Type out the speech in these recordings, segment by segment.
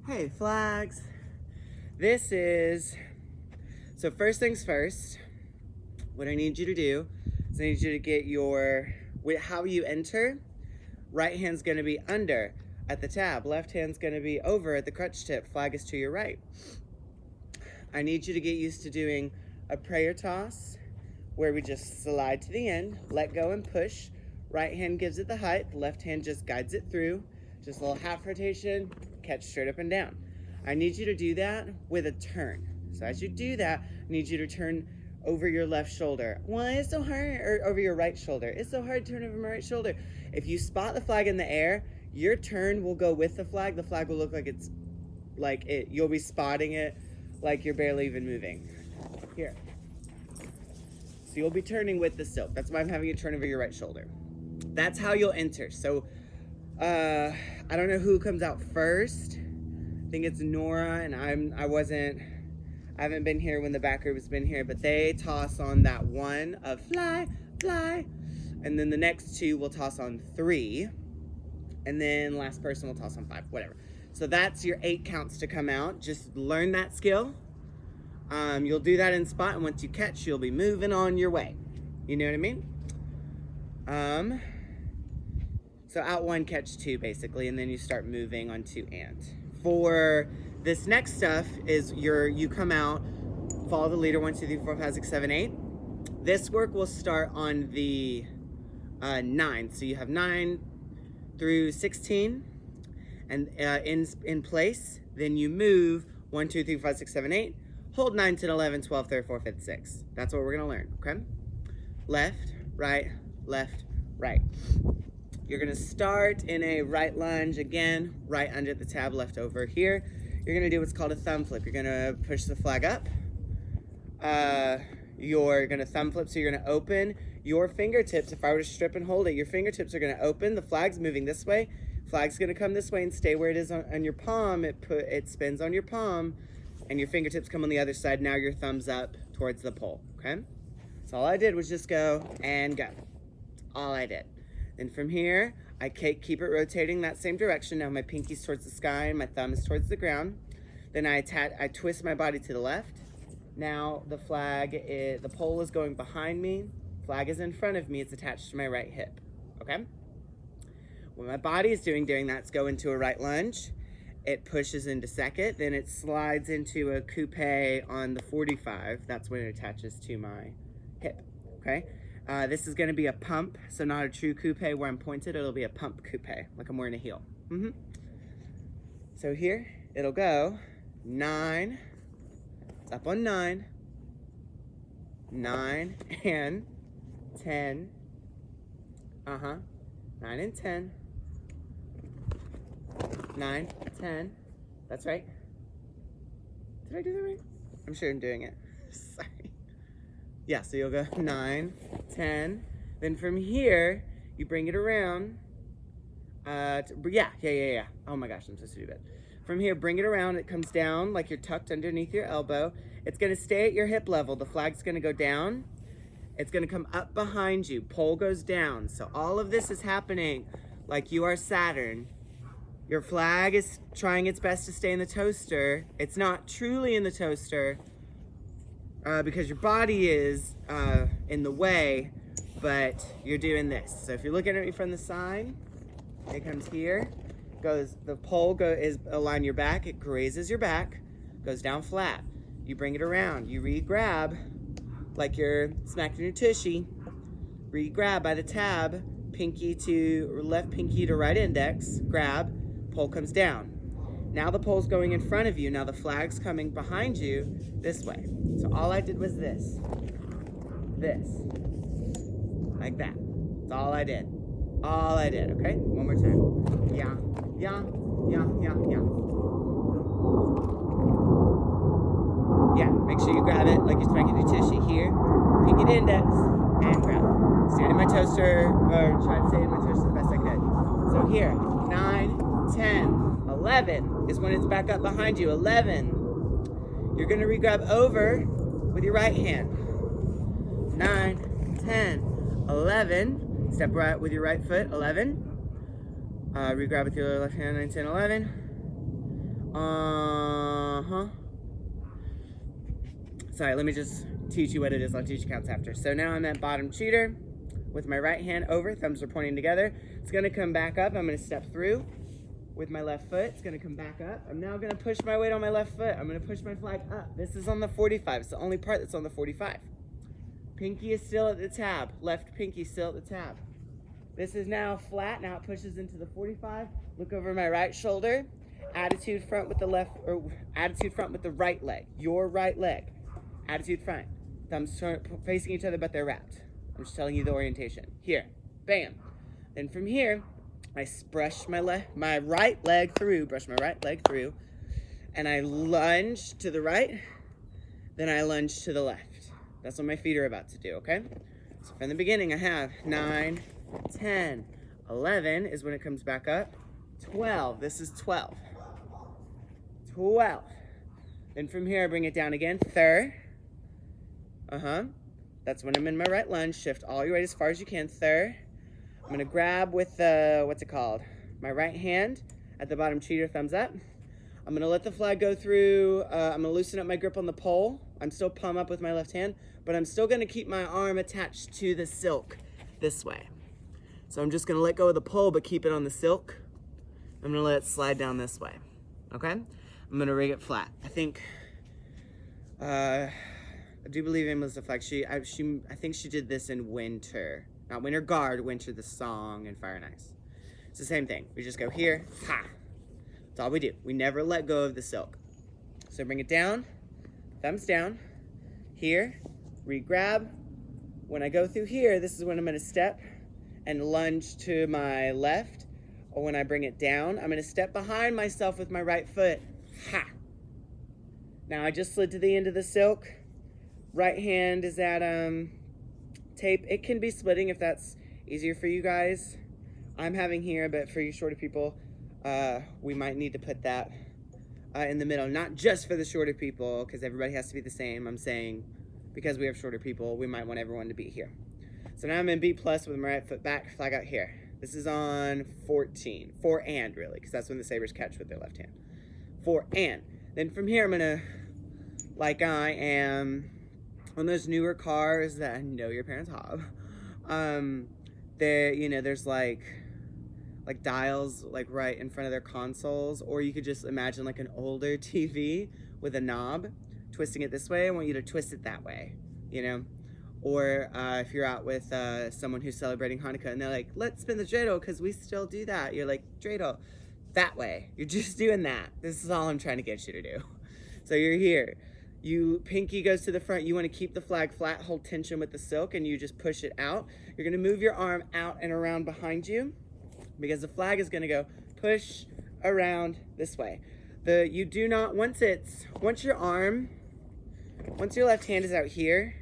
Hey, flags. This is, so first things first, what I need you to do is I need you to get how you enter. Right hand's gonna be under at the tab. Left hand's gonna be over at the crutch tip. Flag is to your right. I need you to get used to doing a prayer toss where we just slide to the end, let go and push. Right hand gives it the height, left hand just guides it through. Just a little half rotation, catch straight up and down. I need you to do that with a turn. So as you do that, I need you to turn over your left shoulder. Why is it so hard? Or over your right shoulder. It's so hard to turn over my right shoulder. If you spot the flag in the air, your turn will go with the flag. The flag will look like you'll be spotting it like you're barely even moving. Here. So you'll be turning with the silk. That's why I'm having you turn over your right shoulder. That's how you'll enter. So I don't know who comes out first. I think it's Nora, and I haven't been here when the back group has been here, but they toss on that one of fly, fly, and then the next two will toss on 3, and then last person will toss on 5, whatever. So that's your 8 counts to come out. Just learn that skill. You'll do that in spot, and once you catch, you'll be moving on your way. You know what I mean? So out 1, catch 2, basically, and then you start moving on 2 and. For this next stuff is you come out, follow the leader, 1, 2, 3, 4, 5, 6, 7, 8. This work will start on the 9. So you have 9 through 16, and in place. Then you move 1, 2, 3, 4, 5, 6, 7, 8. Hold 9, 10, 11, 12, 13, 14, 15, 6. That's what we're gonna learn, okay? Left, right, left, right. You're gonna start in a right lunge again, right under the tab, left over here. You're gonna do what's called a thumb flip. You're gonna push the flag up. You're gonna thumb flip, so you're gonna open your fingertips. If I were to strip and hold it, your fingertips are gonna open. The flag's moving this way. Flag's gonna come this way and stay where it is on your palm. It spins on your palm, and your fingertips come on the other side. Now your thumb's up towards the pole, okay? So all I did was just go and go. All I did. And from here, I keep it rotating that same direction. Now my pinky's towards the sky and my thumb is towards the ground. Then I twist my body to the left. Now the pole is going behind me. Flag is in front of me. It's attached to my right hip, okay? What my body is doing during that is go into a right lunge. It pushes into second. Then it slides into a coupe on the 45. That's when it attaches to my hip, okay? This is gonna be a pump, so not a true coupe where I'm pointed. It'll be a pump coupe, like I'm wearing a heel. So here, it'll go 9, it's up on 9, 9 and 10, 9 and 10, 9, 10, that's right. Did I do that right? I'm sure I'm doing it, sorry. Yeah, so you'll go 9, 10. Then from here, you bring it around. Yeah. Oh my gosh, I'm so stupid. From here, bring it around. It comes down like you're tucked underneath your elbow. It's gonna stay at your hip level. The flag's gonna go down. It's gonna come up behind you. Pole goes down. So all of this is happening like you are Saturn. Your flag is trying its best to stay in the toaster. It's not truly in the toaster. Because your body is in the way, but you're doing this. So if you're looking at me from the side, it comes here, the pole is align your back, it grazes your back, goes down flat. You bring it around, you re-grab, like you're smacking your tushy, re-grab by the tab, left pinky to right index, grab, pole comes down. Now the pole's going in front of you. Now the flag's coming behind you this way. So all I did was this, like that. That's all I did. All I did, okay? One more time. Yeah. Yeah, make sure you grab it like you're smacking your tissue here. Pinky to index, and grab. Stand in my toaster, or try to stay in my toaster the best I can. So here, 9, 10, 11 is when it's back up behind you. 11. You're gonna re-grab over with your right hand. 9, 10, 11. Step right with your right foot. 11. Re-grab with your left hand. 9, 10, 11. Sorry, let me just teach you what it is. I'll teach you counts after. So now I'm at bottom cheater with my right hand over, thumbs are pointing together. It's gonna come back up. I'm gonna step through with my left foot. It's gonna come back up. I'm now gonna push my weight on my left foot. I'm gonna push my flag up. This is on the 45. It's the only part that's on the 45. Pinky is still at the tab. Left pinky still at the tab. This is now flat. Now it pushes into the 45. Look over my right shoulder. Attitude front with the left, or attitude front with the right leg. Your right leg. Attitude front. Thumbs facing each other, but they're wrapped. I'm just telling you the orientation. Here, bam. Then from here, I brush my right leg through, and I lunge to the right, then I lunge to the left. That's what my feet are about to do, okay? So from the beginning, I have 9, 10, 11 is when it comes back up. 12, this is 12. 12. Then from here, I bring it down again. Third. That's when I'm in my right lunge. Shift all your weight as far as you can. Third. I'm gonna grab with my right hand at the bottom cheater, thumbs up. I'm gonna let the flag go through. I'm gonna loosen up my grip on the pole. I'm still palm up with my left hand, but I'm still gonna keep my arm attached to the silk this way. So I'm just gonna let go of the pole, but keep it on the silk. I'm gonna let it slide down this way, okay? I'm gonna rig it flat. I think, I do believe Amy was the flag. I think she did this in Winter. Not Winter Guard, Winter the song, and Fire and Ice. It's the same thing. We just go here, ha. That's all we do. We never let go of the silk. So bring it down, thumbs down, here, re-grab. When I go through here, this is when I'm gonna step and lunge to my left, or when I bring it down, I'm gonna step behind myself with my right foot, ha. Now I just slid to the end of the silk. Right hand is at tape. It can be splitting if that's easier for you guys. I'm having here, but for you shorter people, we might need to put that in the middle. Not just for the shorter people, because everybody has to be the same. I'm saying because we have shorter people, we might want everyone to be here. So now I'm in B plus with my right foot back, flag out here. This is on 14. 4 and really, because that's when the Sabres catch with their left hand. 4 and. Then from here, I'm gonna, like I am on those newer cars that I know your parents have. There's like dials like right in front of their consoles, or you could just imagine like an older TV with a knob, twisting it this way. I want you to twist it that way, you know? Or if you're out with someone who's celebrating Hanukkah and they're like, let's spin the dreidel because we still do that. You're like, dreidel, that way. You're just doing that. This is all I'm trying to get you to do. So you're here. Pinky goes to the front. You want to keep the flag flat, hold tension with the silk, and you just push it out. You're going to move your arm out and around behind you because the flag is going to go push around this way. You do not, once your left hand is out here,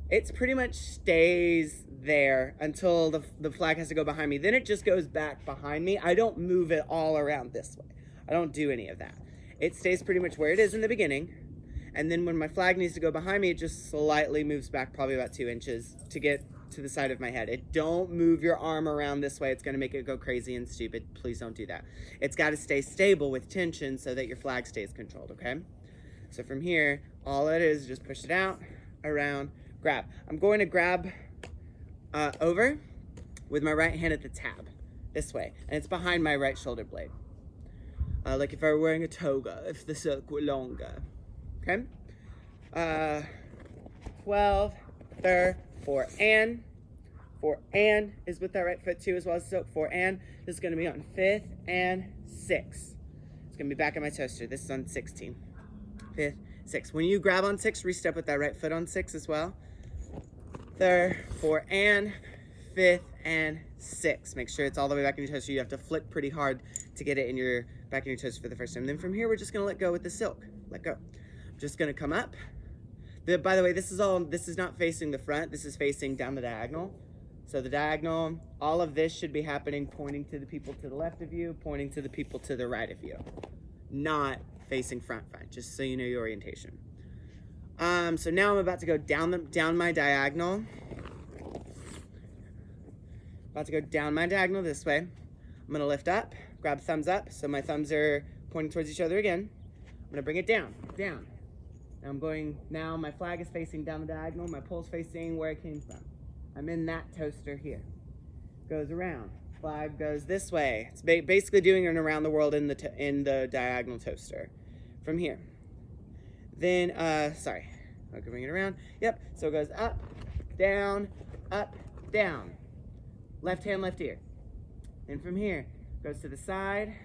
it pretty much stays there until the flag has to go behind me. Then it just goes back behind me. I don't move it all around this way. I don't do any of that. It stays pretty much where it is in the beginning. And then when my flag needs to go behind me, it just slightly moves back probably about 2 inches to get to the side of my head. Don't move your arm around this way. It's going to make it go crazy and stupid. Please don't do that. It's got to stay stable with tension so that your flag stays controlled, okay? So from here, all it is just push it out, around, grab. I'm going to grab over with my right hand at the tab, this way. And it's behind my right shoulder blade. Like if I were wearing a toga, if the silk were longer. Okay? 12, 3, 4 and. 4 and is with that right foot too, as well as silk. 4 and. This is going to be on 5th and 6th. It's going to be back at my toaster. This is on 16. 5th, 6th. When you grab on 6, re-step with that right foot on 6 as well. 3rd, 4 and. 5th and 6th. Make sure it's all the way back in your toaster. You have to flick pretty hard to get it back in your toaster for the first time. Then from here, we're just going to let go with the silk. Let go. Just gonna come up. By the way, this is not facing the front, this is facing down the diagonal. So the diagonal, all of this should be happening pointing to the people to the left of you, pointing to the people to the right of you. Not facing front, just so you know your orientation. So now I'm about to go down my diagonal. About to go down my diagonal this way. I'm gonna lift up, grab thumbs up. So my thumbs are pointing towards each other again. I'm gonna bring it down, down. Now my flag is facing down the diagonal, my pole's facing where it came from. I'm in that toaster here. Goes around, flag goes this way. It's basically doing an around the world in the diagonal toaster. From here. Then, sorry, I can bring it around. Yep, so it goes up, down, left hand, left ear. And from here, goes to the side,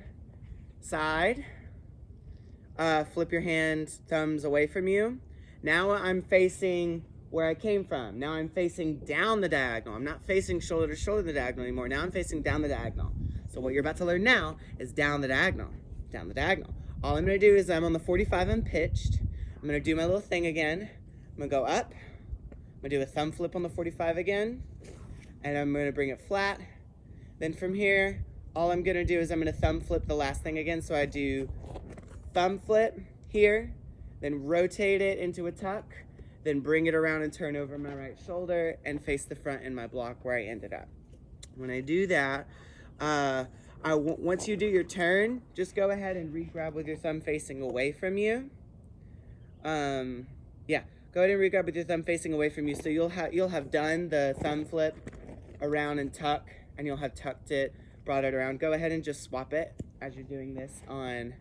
flip your hand, thumbs away from you. Now I'm facing where I came from. Now I'm facing down the diagonal. I'm not facing shoulder to shoulder the diagonal anymore. Now I'm facing down the diagonal. So what you're about to learn now is down the diagonal, down the diagonal. All I'm gonna do is I'm on the 45, I'm pitched. I'm gonna do my little thing again. I'm gonna go up. I'm gonna do a thumb flip on the 45 again. And I'm gonna bring it flat. Then from here, all I'm gonna do is I'm gonna thumb flip the last thing again. So I do thumb flip here, then rotate it into a tuck, then bring it around and turn over my right shoulder and face the front in my block where I ended up. When I do that, once you do your turn, just go ahead and re-grab with your thumb facing away from you. Yeah, go ahead and re-grab with your thumb facing away from you. So you'll have done the thumb flip around and tuck, and you'll have tucked it, brought it around. Go ahead and just swap it as you're doing this on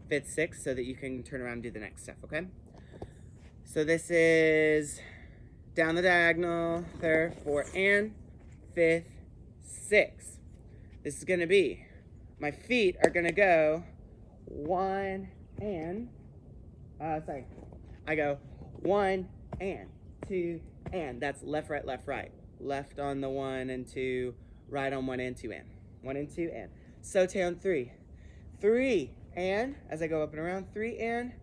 5th, 6th, so that you can turn around and do the next stuff, okay? So this is down the diagonal, 3rd, 4th, and 5th, 6th. This is gonna be, my feet are gonna go 1 and, I go 1 and 2 and. That's left, right, left, right. Left on the 1 and 2, right on 1 and 2 and. 1 and 2 and. Saute on 3. 3 and, as I go up and around, 3 and.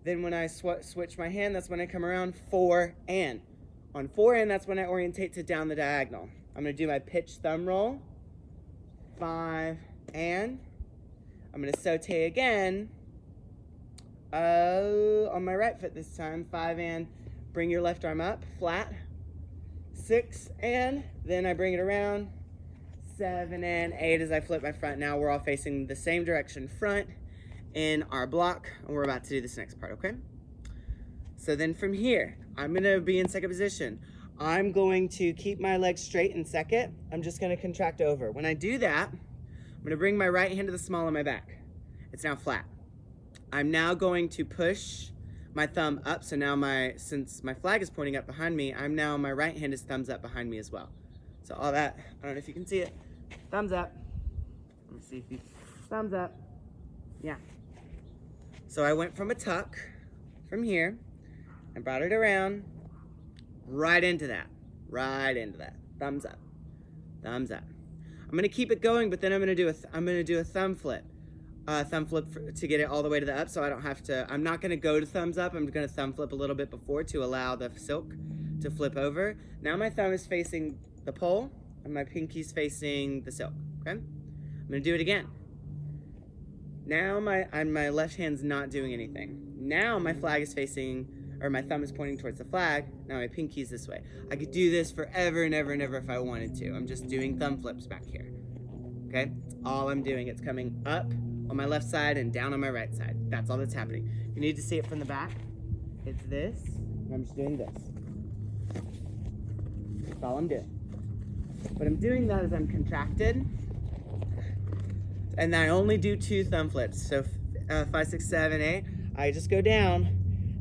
Then when I switch my hand, that's when I come around, 4 and. On 4 and, that's when I orientate to down the diagonal. I'm gonna do my pitch thumb roll. 5 and. I'm gonna saute again. On my right foot this time, 5 and. Bring your left arm up, flat. 6 and. Then I bring it around. 7 and 8 as I flip my front. Now we're all facing the same direction front in our block, and we're about to do this next part, okay? So then from here, I'm gonna be in second position. I'm going to keep my legs straight in second. I'm just gonna contract over. When I do that, I'm gonna bring my right hand to the small of my back. It's now flat. I'm now going to push my thumb up, so now since my flag is pointing up behind me, my right hand is thumbs up behind me as well. So all that, I don't know if you can see it, thumbs up. Let me see if you, thumbs up, yeah. So I went from a tuck, from here, and brought it around, right into that, thumbs up, thumbs up. I'm gonna keep it going, but then I'm gonna do a thumb flip. To get it all the way to the up, so I don't have to, I'm not gonna go to thumbs up, I'm gonna thumb flip a little bit before to allow the silk to flip over. Now my thumb is facing the pole, and my pinky's facing the silk, okay? I'm gonna do it again. Now my left hand's not doing anything. Now my flag is facing, or my thumb is pointing towards the flag. Now my pinky's this way. I could do this forever and ever and ever if I wanted to. I'm just doing thumb flips back here. Okay? That's all I'm doing. It's coming up on my left side and down on my right side. That's all that's happening. You need to see it from the back. It's this, and I'm just doing this. That's all I'm doing. What I'm doing that is I'm contracted, and I only do 2 thumb flips. So 5, 6, 7, 8. I just go down.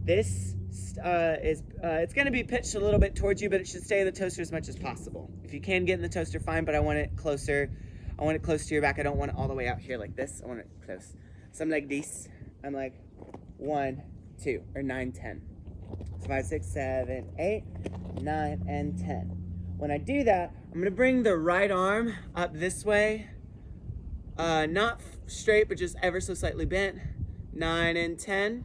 This it's going to be pitched a little bit towards you, but it should stay in the toaster as much as possible. If you can get in the toaster, fine, but I want it closer. I want it close to your back. I don't want it all the way out here like this. I want it close. So I'm like this. I'm like 1, 2, or 9, 10. So 5, 6, 7, 8, 9, and 10. When I do that, I'm going to bring the right arm up this way. Not straight, but just ever so slightly bent. 9 and 10.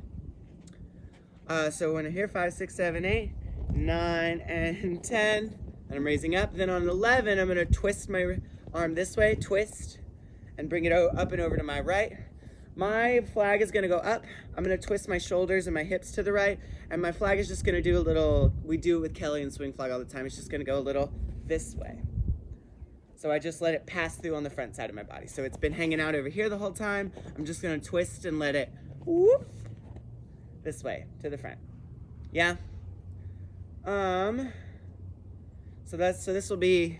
So when I hear 5, 6, 7, 8, 9 and 10, and I'm raising up. Then on 11, I'm going to twist my arm this way, twist, and bring it up and over to my right. My flag is going to go up. I'm going to twist my shoulders and my hips to the right, and my flag is just going to do a little, we do it with Kelly and swing flag all the time, it's just going to go a little this way. So So I just let it pass through on the front side of my body. So it's been hanging out over here the whole time. I'm just gonna twist and let it whoop this way to the front. Yeah. So this will be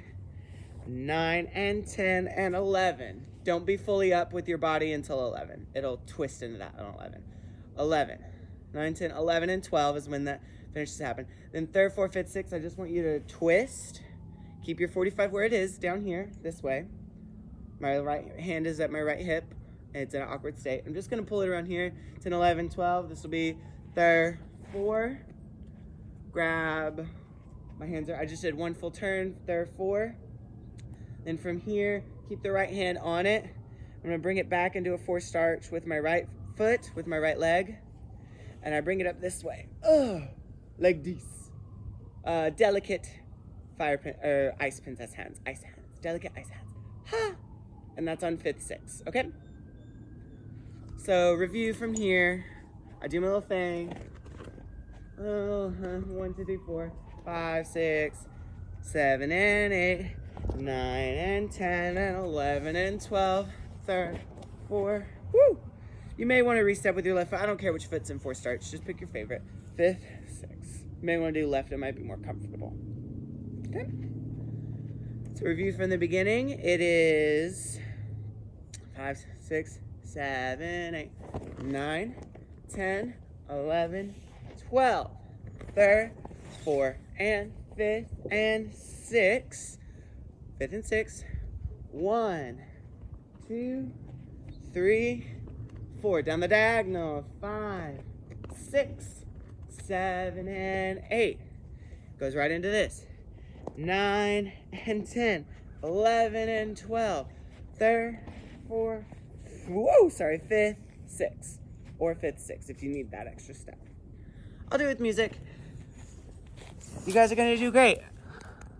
9 and 10 and 11. Don't be fully up with your body until 11. It'll twist into that on 11. 11, 9, 10, 11, and 12 is when that finishes happen. Then 3rd, 4th, 5th, 6th, I just want you to twist. Keep your 45 where it is, down here, this way. My right hand is at my right hip. It's in an awkward state. I'm just gonna pull it around here. 10, 11, 12. This will be 3rd, 4. Grab, my hands are, I just did 1 full turn, 3rd, 4. Then from here, keep the right hand on it. I'm gonna bring it back into a 4 starch with my right foot, with my right leg. And I bring it up this way. Like this. Delicate fire pin, or ice princess hands, ice hands, delicate ice hands. Ha! And that's on 5th, 6th, okay? So review from here. I do my little thing. 1, 2, 3, 4, 5, 6, 7, and 8, 9, and 10, and 11, and 12, 3rd, 4, woo! You may want to restep with your left foot. I don't care which foot's in 4 starts. Just pick your favorite. 5th, 6th. You may want to do left. It might be more comfortable. Okay. So review from the beginning. It is 5, 6, 7, 8, 9, 10, 11, 12, 3rd, 4, and 5th, and 6th. 5th and 6th. 1, 2, 3, 4. Down the diagonal. 5, 6, 7, and 8. Goes right into this. 9 and 10, 11 and 12, 3rd, 4th, whoa, sorry, 5th, 6th, or 5th, 6th if you need that extra step. I'll do it with music. You guys are gonna do great.